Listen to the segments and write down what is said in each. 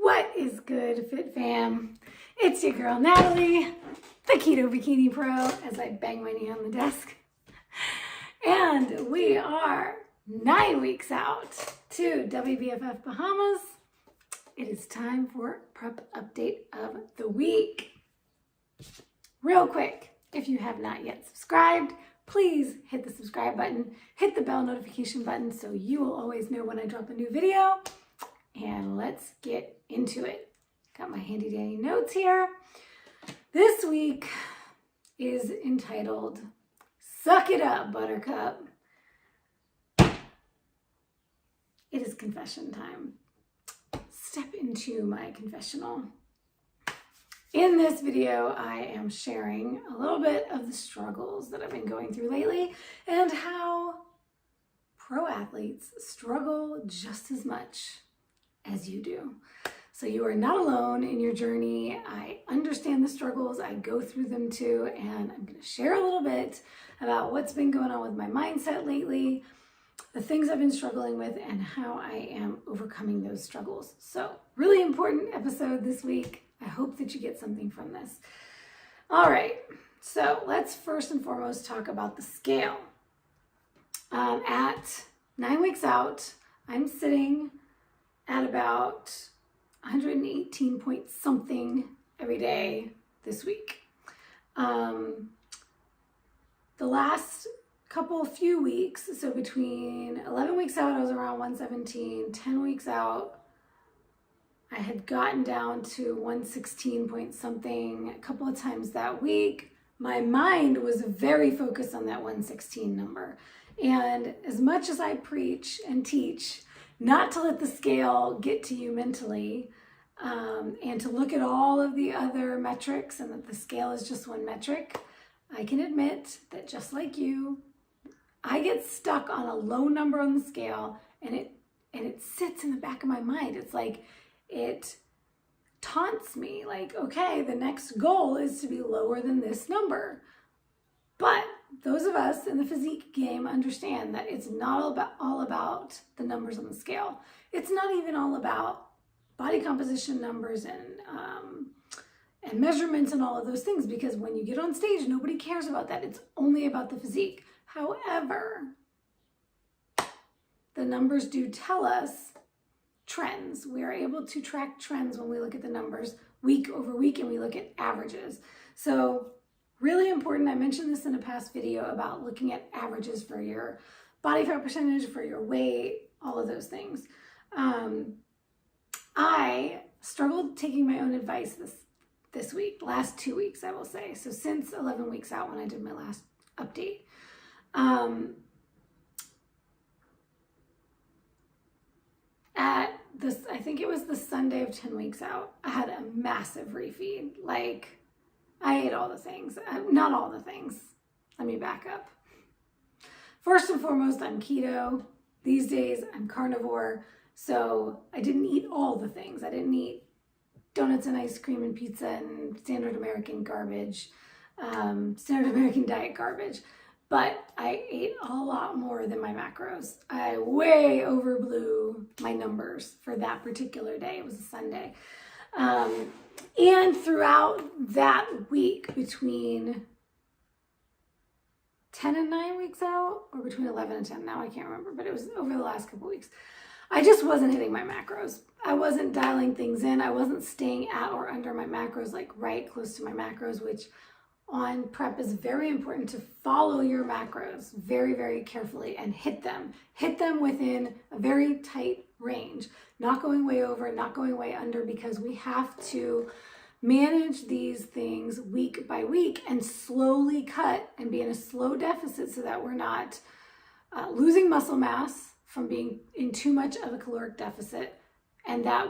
What is good, Fit Fam? It's your girl, Natalie, the Keto Bikini Pro, as I bang my knee on the desk. And we are 9 weeks out to WBFF Bahamas. It is time for prep update of the week. Real quick, if you have not yet subscribed, please hit the subscribe button, hit the bell notification button so you will always know when I drop a new video. And let's get into it. Got my handy dandy notes here. This week is entitled, Suck It Up, Buttercup. It is confession time. Step into my confessional. In this video, I am sharing a little bit of the struggles that I've been going through lately and how pro athletes struggle just as much as you do. So you are not alone in your journey. I understand the struggles. I go through them too, and I'm going to share a little bit about what's been going on with my mindset lately, the things I've been struggling with, and how I am overcoming those struggles. So really important episode this week. I hope that you get something from this. All right, so let's first and foremost talk about the scale. At 9 weeks out, I'm sitting at about 118 point something every day this week. The last few weeks, so between 11 weeks out, I was around 117, 10 weeks out, I had gotten down to 116 point something a couple of times that week. My mind was very focused on that 116 number. And as much as I preach and teach not to let the scale get to you mentally, and to look at all of the other metrics and that the scale is just one metric, I can admit that just like you, I get stuck on a low number on the scale, and it sits in the back of my mind. It's like it taunts me, like, okay, the next goal is to be lower than this number. But those of us in the physique game understand that it's not all about the numbers on the scale. It's not even all about body composition numbers and measurements and all of those things, because when you get on stage, nobody cares about that. It's only about the physique. However, the numbers do tell us trends. We are able to track trends when we look at the numbers week over week and we look at averages. So really important. I mentioned this in a past video about looking at averages for your body fat percentage, for your weight, all of those things. I struggled taking my own advice this week, last 2 weeks, I will say. So since 11 weeks out when I did my last update. I think it was the Sunday of 10 weeks out, I had a massive refeed. Like, I ate all the things. Not all the things. Let me back up. First and foremost, I'm keto. These days, I'm carnivore. So I didn't eat all the things. I didn't eat donuts and ice cream and pizza and standard American garbage, standard American diet garbage. But I ate a lot more than my macros. I way overblew my numbers for that particular day. It was a Sunday. And throughout that week, between 10 and 9 weeks out, or between 11 and 10, now I can't remember, but it was over the last couple weeks, I just wasn't hitting my macros. I wasn't dialing things in. I wasn't staying at or under my macros, like right close to my macros, which on prep is very important to follow your macros very, very carefully and hit them. Hit them within a very tight range, not going way over, not going way under, because we have to manage these things week by week and slowly cut and be in a slow deficit so that we're not losing muscle mass from being in too much of a caloric deficit, and that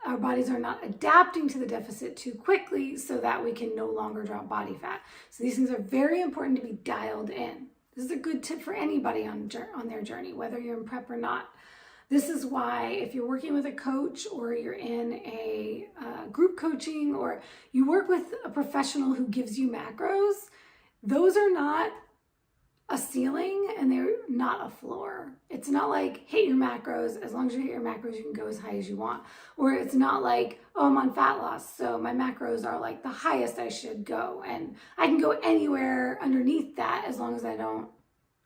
our bodies are not adapting to the deficit too quickly so that we can no longer drop body fat. So these things are very important to be dialed in. This is a good tip for anybody on their journey, whether you're in prep or not. This is why if you're working with a coach, or you're in a group coaching, or you work with a professional who gives you macros, those are not a ceiling and they're not a floor. It's not like hit your macros. As long as you hit your macros, you can go as high as you want. Or it's not like, oh, I'm on fat loss, so my macros are like the highest I should go. And I can go anywhere underneath that as long as I don't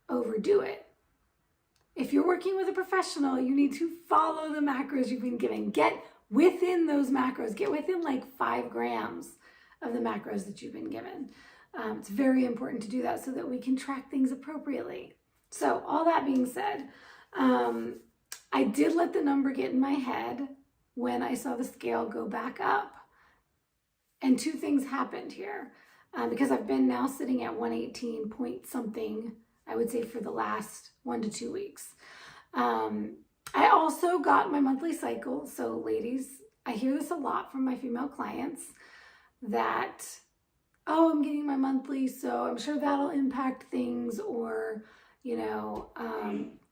overdo it. If you're working with a professional, you need to follow the macros you've been given. Get within those macros. Get within like 5 grams of the macros that you've been given. It's very important to do that so that we can track things appropriately. So all that being said, I did let the number get in my head when I saw the scale go back up. And 2 things happened here because I've been now sitting at 118 point something, I would say, for the last 1 to 2 weeks. I also got my monthly cycle. So ladies, I hear this a lot from my female clients that, oh, I'm getting my monthly, so I'm sure that'll impact things, or, you know,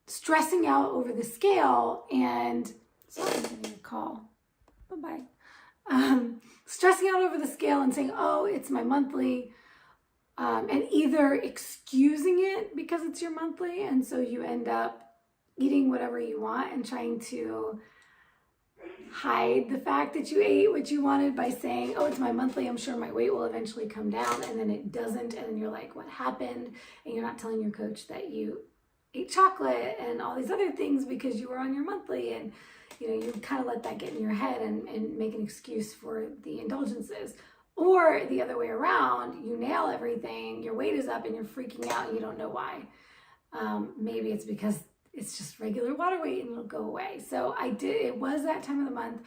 stressing out over the scale and, sorry, I'm getting a call, bye-bye. Stressing out over the scale and saying, oh, it's my monthly, and either excusing it because it's your monthly, and so you end up eating whatever you want and trying to hide the fact that you ate what you wanted by saying, oh, it's my monthly, I'm sure my weight will eventually come down, and then it doesn't, and then you're like, what happened? And you're not telling your coach that you ate chocolate and all these other things because you were on your monthly, and you know, you kind of let that get in your head and make an excuse for the indulgences. Or the other way around, you nail everything, your weight is up and you're freaking out and you don't know why. Maybe it's because it's just regular water weight and it'll go away. So it was that time of the month.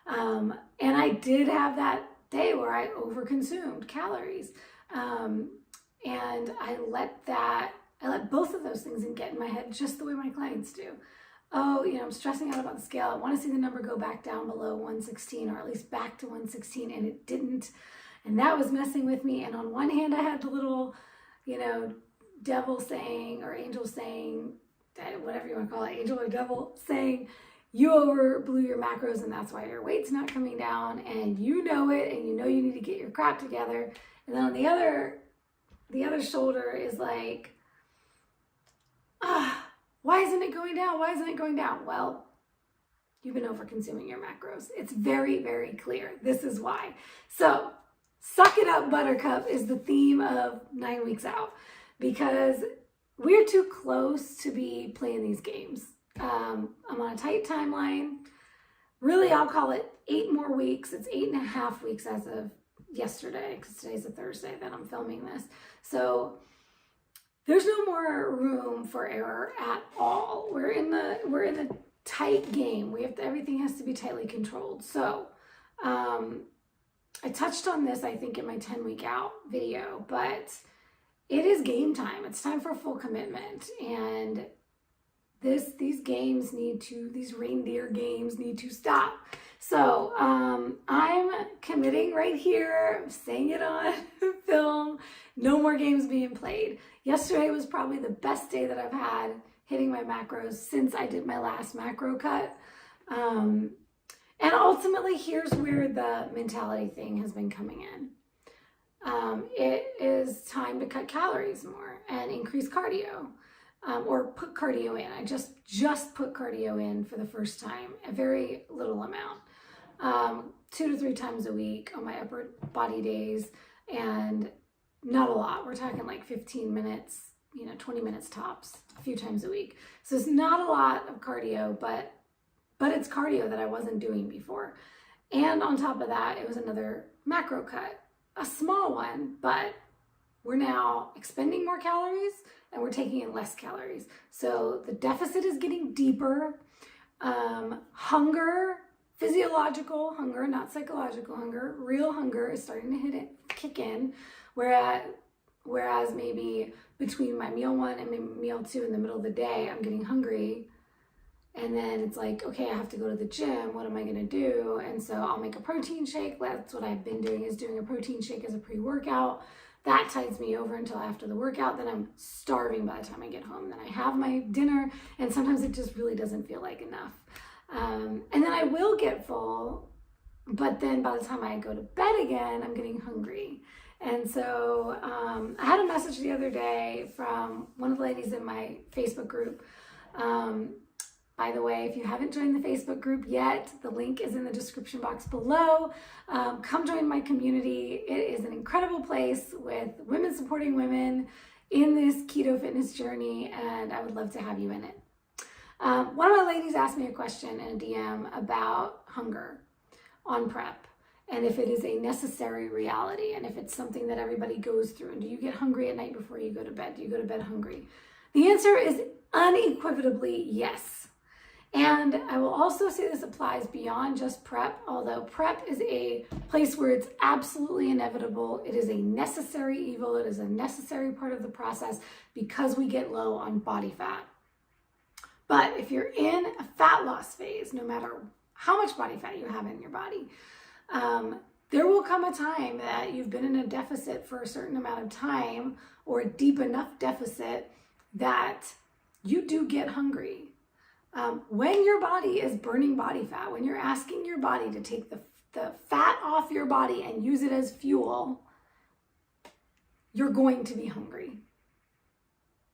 And I did have that day where I overconsumed calories. And I let both of those things get in my head just the way my clients do. Oh, you know, I'm stressing out about the scale. I want to see the number go back down below 116, or at least back to 116, and it didn't. And that was messing with me. And on one hand, I had the little, you know, devil saying, or angel saying, whatever you want to call it, angel or devil, saying you overblew your macros and that's why your weight's not coming down, and you know it, and you know you need to get your crap together. And then on the other shoulder is like, why isn't it going down? Why isn't it going down? Well, you've been over-consuming your macros. It's very, very clear. This is why. So, suck it up, Buttercup is the theme of 9 weeks out, because we're too close to be playing these games. I'm on a tight timeline. Really, I'll call it 8 more weeks. It's 8.5 weeks as of yesterday, because today's a Thursday that I'm filming this. So there's no more room for error at all. We're in the tight game. Everything has to be tightly controlled. So I touched on this, I think, in my 10-week out video, but it is game time. It's time for full commitment. And these reindeer games need to stop. So I'm committing right here, I'm saying it on film, no more games being played. Yesterday was probably the best day that I've had hitting my macros since I did my last macro cut. And ultimately, here's where the mentality thing has been coming in. It is time to cut calories more and increase cardio, or put cardio in. I just put cardio in for the first time, a very little amount, 2 to 3 times a week on my upper body days, and not a lot. We're talking like 15 minutes, 20 minutes tops, a few times a week. So it's not a lot of cardio, but it's cardio that I wasn't doing before. And on top of that, it was another macro cut, a small one, but we're now expending more calories and we're taking in less calories. So the deficit is getting deeper. Hunger, physiological hunger, not psychological hunger, real hunger is starting to kick in. Whereas maybe between my meal 1 and my meal 2 in the middle of the day, I'm getting hungry. And then it's like, okay, I have to go to the gym. What am I going to do? And so I'll make a protein shake. That's what I've been doing, is doing a protein shake as a pre-workout. That tides me over until after the workout. Then I'm starving by the time I get home. Then I have my dinner, and sometimes it just really doesn't feel like enough. And then I will get full, but then by the time I go to bed again, I'm getting hungry. And so I had a message the other day from one of the ladies in my Facebook group. By the way, if you haven't joined the Facebook group yet, the link is in the description box below. Come join my community. It is an incredible place with women supporting women in this keto fitness journey, and I would love to have you in it. One of my ladies asked me a question in a DM about hunger on prep, and if it is a necessary reality, and if it's something that everybody goes through. And do you get hungry at night before you go to bed? Do you go to bed hungry? The answer is unequivocally yes. And I will also say this applies beyond just prep, although prep is a place where it's absolutely inevitable. It is a necessary evil. It is a necessary part of the process because we get low on body fat. But if you're in a fat loss phase, no matter how much body fat you have in your body, there will come a time that you've been in a deficit for a certain amount of time, or a deep enough deficit that you do get hungry. When your body is burning body fat, when you're asking your body to take the fat off your body and use it as fuel, you're going to be hungry.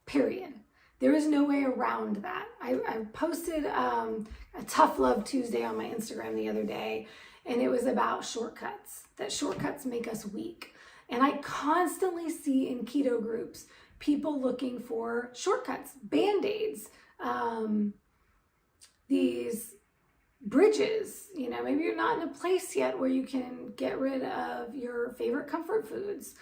Period. There is no way around that. I posted a Tough Love Tuesday on my Instagram the other day, and it was about shortcuts, that shortcuts make us weak. And I constantly see in keto groups people looking for shortcuts, Band-Aids, these bridges. You know, maybe you're not in a place yet where you can get rid of your favorite comfort foods.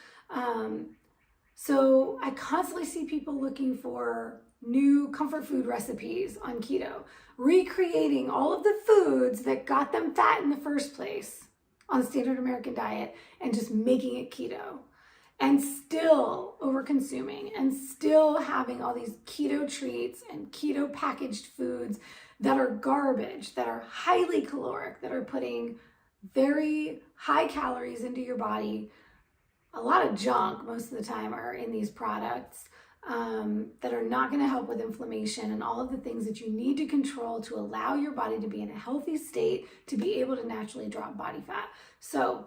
So I constantly see people looking for new comfort food recipes on keto, recreating all of the foods that got them fat in the first place on the standard American diet and just making it keto, and still over-consuming and still having all these keto treats and keto packaged foods that are garbage, that are highly caloric, that are putting very high calories into your body. A lot of junk most of the time are in these products that are not going to help with inflammation and all of the things that you need to control to allow your body to be in a healthy state to be able to naturally drop body fat. So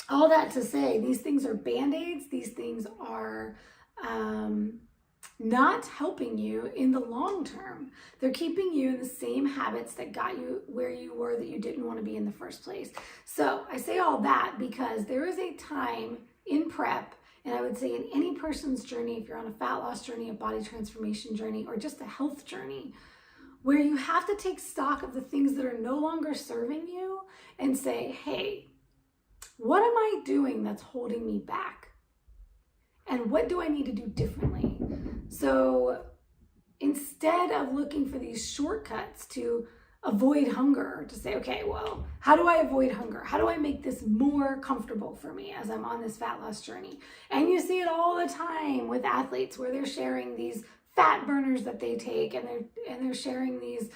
all that to say, these things are Band-Aids. These things are not helping you in the long term. They're keeping you in the same habits that got you where you were, that you didn't want to be in the first place. So I say all that because there is a time in prep, and I would say in any person's journey, if you're on a fat loss journey, a body transformation journey, or just a health journey, where you have to take stock of the things that are no longer serving you and say, hey, what am I doing that's holding me back? And what do I need to do differently? So instead of looking for these shortcuts to avoid hunger, to say, okay, well, how do I avoid hunger? How do I make this more comfortable for me as I'm on this fat loss journey? And you see it all the time with athletes where they're sharing these fat burners that they take, and they're sharing these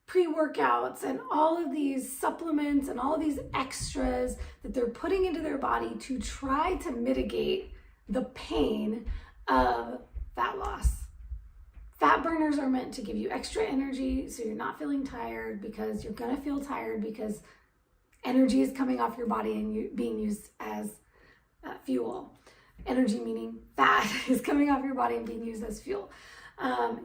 pre-workouts and all of these supplements and all of these extras that they're putting into their body to try to mitigate the pain of fat loss. Fat burners are meant to give you extra energy so you're not feeling tired, because you're going to feel tired because energy is coming off your body and being used as fuel. Energy meaning fat is coming off your body and being used as fuel.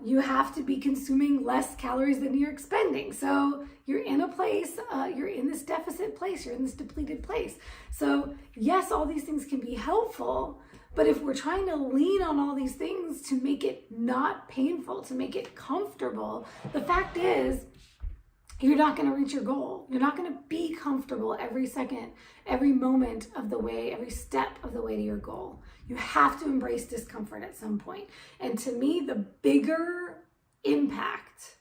You have to be consuming less calories than you're expending. So you're in a place, you're in this deficit place, you're in this depleted place. So yes, all these things can be helpful, but if we're trying to lean on all these things to make it not painful, to make it comfortable, the fact is you're not going to reach your goal. You're not going to be comfortable every second, every moment of the way, every step of the way to your goal. You have to embrace discomfort at some point. And to me, the bigger impact,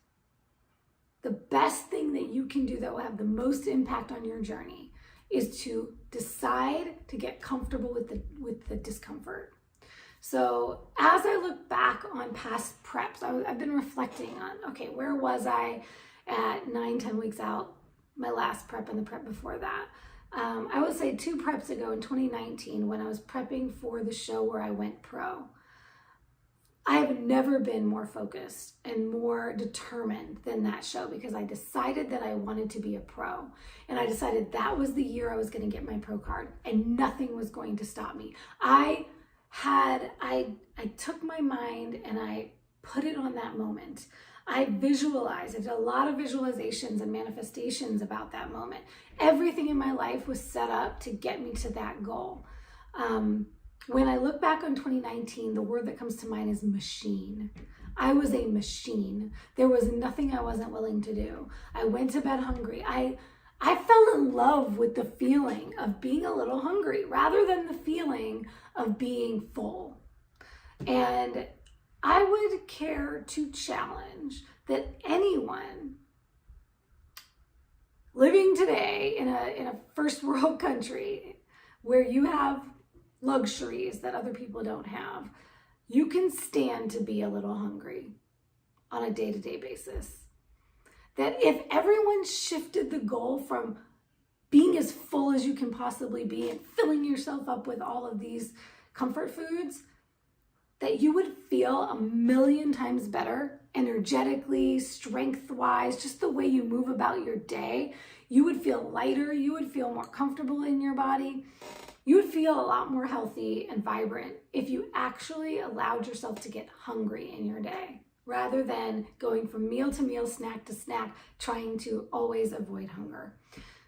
the best thing that you can do that will have the most impact on your journey is to decide to get comfortable with the discomfort. So as I look back on past preps, I've been reflecting on, okay, where was I at 9-10 weeks out, my last prep and the prep before that. I would say 2 preps ago in 2019, when I was prepping for the show where I went pro, I have never been more focused and more determined than that show, because I decided that I wanted to be a pro. And I decided that was the year I was going to get my pro card, and nothing was going to stop me. I took my mind and I put it on that moment. I visualized. I did a lot of visualizations and manifestations about that moment. Everything in my life was set up to get me to that goal. When I look back on 2019, the word that comes to mind is machine. I was a machine. There was nothing I wasn't willing to do. I went to bed hungry. I fell in love with the feeling of being a little hungry rather than the feeling of being full. And I would care to challenge that anyone living today in a first world country where you have luxuries that other people don't have, you can stand to be a little hungry on a day-to-day basis. That if everyone shifted the goal from being as full as you can possibly be and filling yourself up with all of these comfort foods, that you would feel a million times better energetically, strength-wise, just the way you move about your day. You would feel lighter, you would feel more comfortable in your body. You would feel a lot more healthy and vibrant if you actually allowed yourself to get hungry in your day, rather than going from meal to meal, snack to snack, trying to always avoid hunger.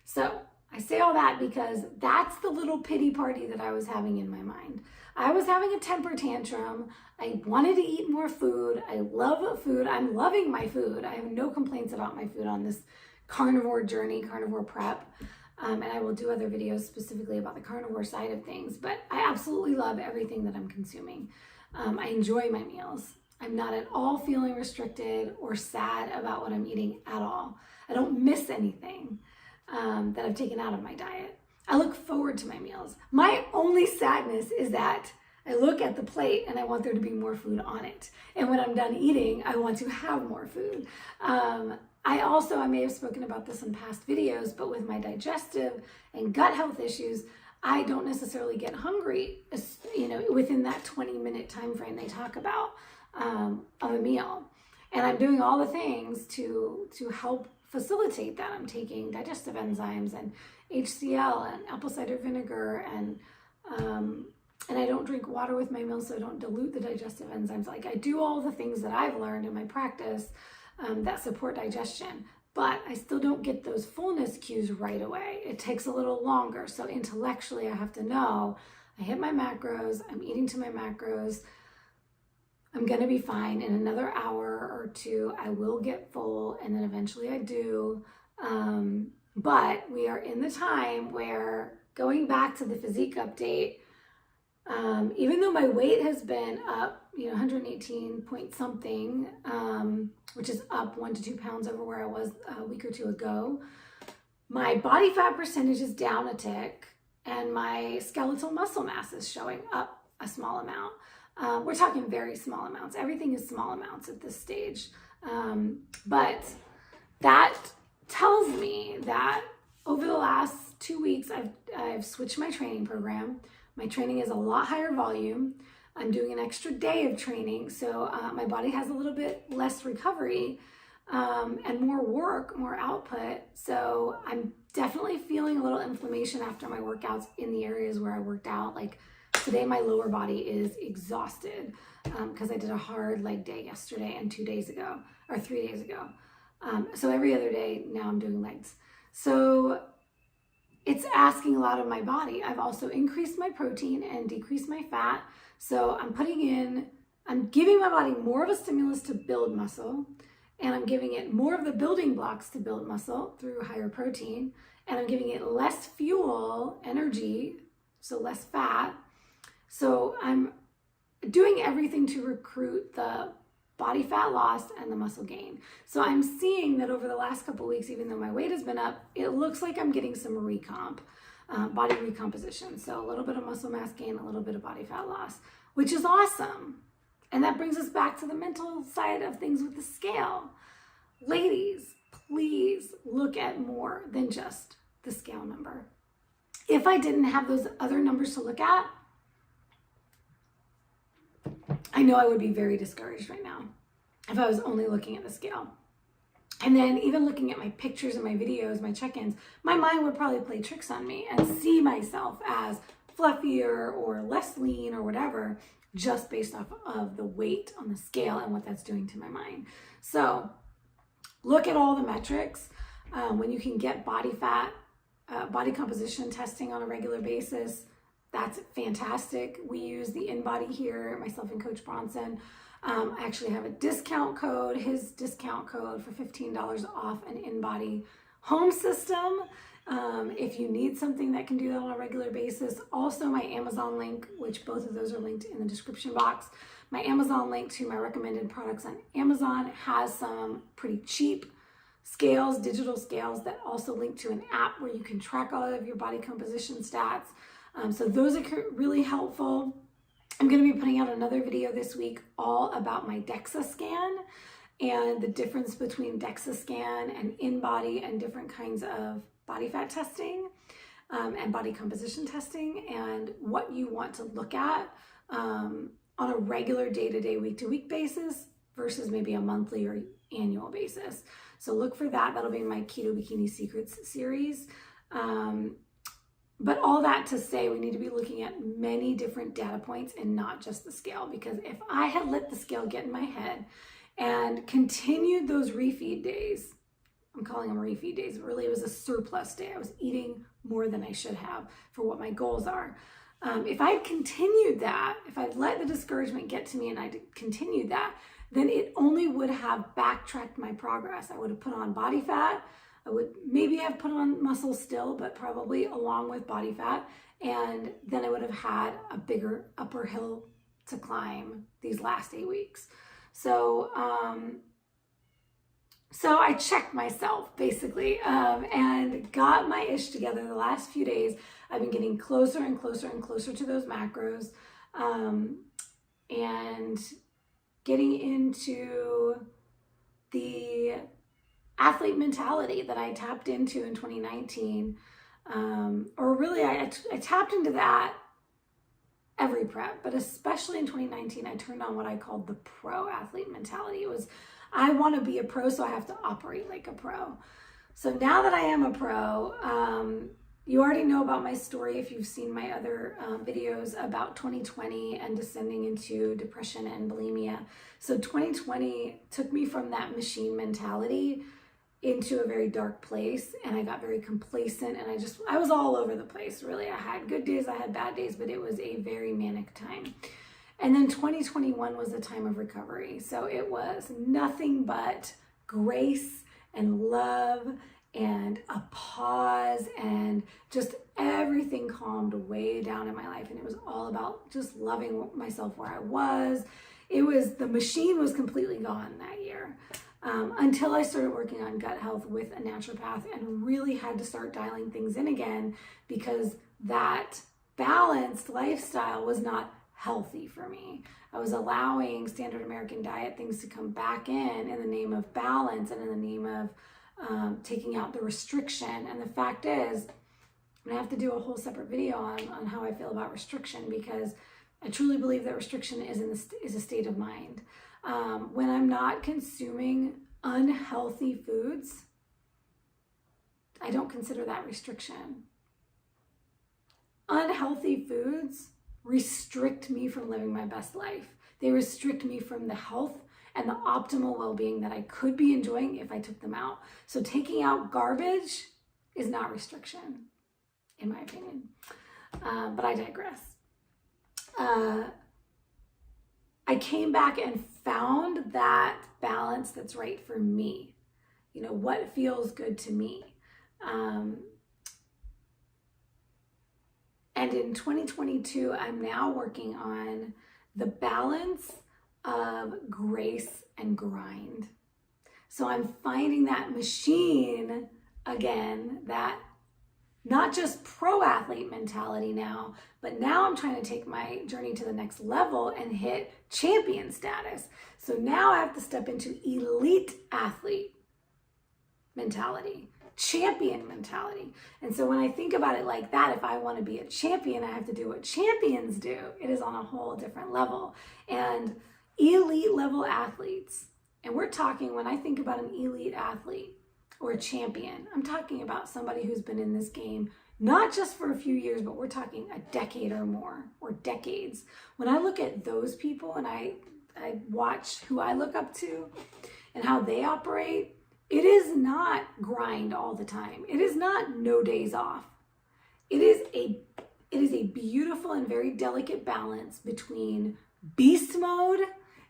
So I say all that because that's the little pity party that I was having in my mind. I was having a temper tantrum. I wanted to eat more food. I love food. I'm loving my food. I have no complaints about my food on this carnivore journey, carnivore prep. And I will do other videos specifically about the carnivore side of things, but I absolutely love everything that I'm consuming. I enjoy my meals. I'm not at all feeling restricted or sad about what I'm eating at all. I don't miss anything that I've taken out of my diet. I look forward to my meals. My only sadness is that I look at the plate and I want there to be more food on it. And when I'm done eating, I want to have more food. I may have spoken about this in past videos, but with my digestive and gut health issues, I don't necessarily get hungry, within that 20-minute time frame they talk about of a meal. And I'm doing all the things to help facilitate that. I'm taking digestive enzymes and HCl and apple cider vinegar, and I don't drink water with my meals, so I don't dilute the digestive enzymes. Like, I do all the things that I've learned in my practice that support digestion, but I still don't get those fullness cues right away. It takes a little longer. So intellectually, I have to know I hit my macros, I'm eating to my macros, I'm gonna be fine. In another hour or two, I will get full, and then eventually I do. But we are in the time where, going back to the physique update, even though my weight has been up, 118 point something, which is up 1 to 2 pounds over where I was a week or two ago, my body fat percentage is down a tick, and my skeletal muscle mass is showing up a small amount. We're talking very small amounts. Everything is small amounts at this stage. But that tells me that over the last 2 weeks, I've switched my training program. My training is a lot higher volume. I'm doing an extra day of training, so my body has a little bit less recovery and more work, more output. So I'm definitely feeling a little inflammation after my workouts in the areas where I worked out. Like today, my lower body is exhausted because I did a hard leg day yesterday and 3 days ago. So every other day now I'm doing legs. So it's asking a lot of my body. I've also increased my protein and decreased my fat. So I'm giving my body more of a stimulus to build muscle, and I'm giving it more of the building blocks to build muscle through higher protein, and I'm giving it less fuel, energy, so less fat. So I'm doing everything to recruit the body fat loss and the muscle gain. So I'm seeing that over the last couple of weeks, even though my weight has been up, it looks like I'm getting some body recomposition. So a little bit of muscle mass gain, a little bit of body fat loss, which is awesome. And that brings us back to the mental side of things with the scale. Ladies, please look at more than just the scale number. If I didn't have those other numbers to look at, I know I would be very discouraged right now if I was only looking at the scale. And then even looking at my pictures and my videos, my check-ins, my mind would probably play tricks on me and see myself as fluffier or less lean or whatever, just based off of the weight on the scale and what that's doing to my mind. So look at all the metrics. When you can get body fat, body composition testing on a regular basis, that's fantastic. We use the InBody here, myself and Coach Bronson. I actually have a discount code, his discount code for $15 off an InBody home system. If you need something that can do that on a regular basis. Also my Amazon link, which both of those are linked in the description box. My Amazon link to my recommended products on Amazon has some pretty cheap scales, digital scales that also link to an app where you can track all of your body composition stats. So those are really helpful. I'm going to be putting out another video this week all about my DEXA scan and the difference between DEXA scan and InBody and different kinds of body fat testing and body composition testing, and what you want to look at on a regular day-to-day, week-to-week basis versus maybe a monthly or annual basis. So look for that. That'll be in my Keto Bikini Secrets series. But all that to say, we need to be looking at many different data points and not just the scale, because if I had let the scale get in my head and continued those refeed days, I'm calling them refeed days, really it was a surplus day. I was eating more than I should have for what my goals are. If I'd continued that, if I'd let the discouragement get to me and I'd continued that, then it only would have backtracked my progress. I would have put on body fat. I would maybe have put on muscle still, but probably along with body fat. And then I would have had a bigger upper hill to climb these last 8 weeks. So I checked myself basically and got my ish together the last few days. I've been getting closer and closer and closer to those macros and getting into the athlete mentality that I tapped into in 2019. Or really I tapped into that every prep, but especially in 2019, I turned on what I called the pro athlete mentality. It was, I want to be a pro, so I have to operate like a pro. So now that I am a pro, you already know about my story if you've seen my other videos about 2020 and descending into depression and bulimia. So 2020 took me from that machine mentality into a very dark place, and I got very complacent, and I was all over the place, really. I had good days, I had bad days, but it was a very manic time. And then 2021 was a time of recovery. So it was nothing but grace and love and a pause, and just everything calmed way down in my life. And it was all about just loving myself where I was. The machine was completely gone that year. Until I started working on gut health with a naturopath and really had to start dialing things in again, because that balanced lifestyle was not healthy for me. I was allowing standard American diet things to come back in the name of balance and in the name of taking out the restriction. And the fact is, I'm gonna have to do a whole separate video on how I feel about restriction, because I truly believe that restriction is a state of mind. When I'm not consuming unhealthy foods, I don't consider that restriction. Unhealthy foods restrict me from living my best life. They restrict me from the health and the optimal well-being that I could be enjoying if I took them out. So taking out garbage is not restriction, in my opinion. But I digress. I came back and found that balance that's right for me. You know, what feels good to me. And in 2022, I'm now working on the balance of grace and grind. So I'm finding that machine again, that not just pro athlete mentality now, but now I'm trying to take my journey to the next level and hit champion status. So now I have to step into elite athlete mentality. champion mentality. And so when I think about it like that, if I want to be a champion, I have to do what champions do. It is on a whole different level. And elite level athletes, and we're talking, when I think about an elite athlete or a champion, I'm talking about somebody who's been in this game not just for a few years, but we're talking a decade or more, or decades. When I look at those people and I watch who I look up to and how they operate, it is not grind all the time. It is not no days off. It is a beautiful and very delicate balance between beast mode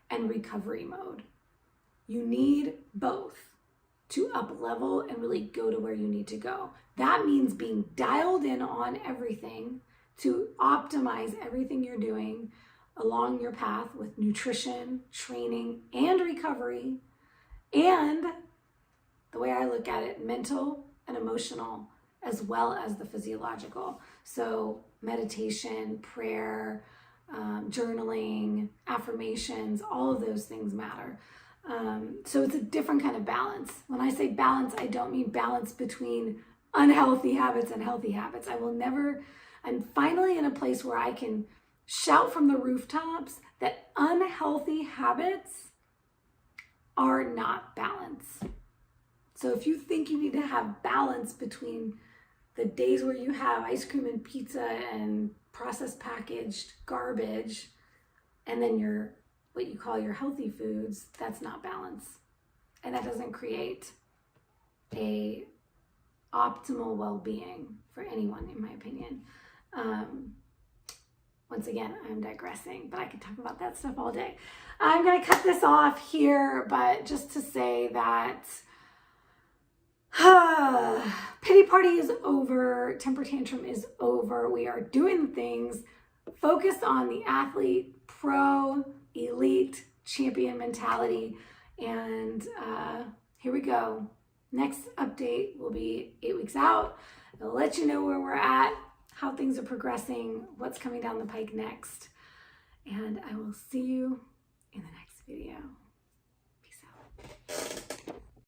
and recovery mode. You need both to up level and really go to where you need to go. That means being dialed in on everything to optimize everything you're doing along your path with nutrition, training, and recovery. And the way I look at it, mental and emotional, as well as the physiological. So meditation, prayer, journaling, affirmations, all of those things matter. So it's a different kind of balance. When I say balance, I don't mean balance between unhealthy habits and healthy habits. I'm finally in a place where I can shout from the rooftops that unhealthy habits are not balance. So if you think you need to have balance between the days where you have ice cream and pizza and processed packaged garbage, and then what you call your healthy foods, that's not balance. And that doesn't create a optimal well-being for anyone, in my opinion. Once again, I'm digressing, but I could talk about that stuff all day. I'm going to cut this off here, but just to say that pity party is over, temper tantrum is over. We are doing things focused on the athlete, pro, elite, champion mentality. And here we go. Next update will be 8 weeks out. I'll let you know where we're at, how things are progressing, what's coming down the pike next. And I will see you in the next video. Peace out.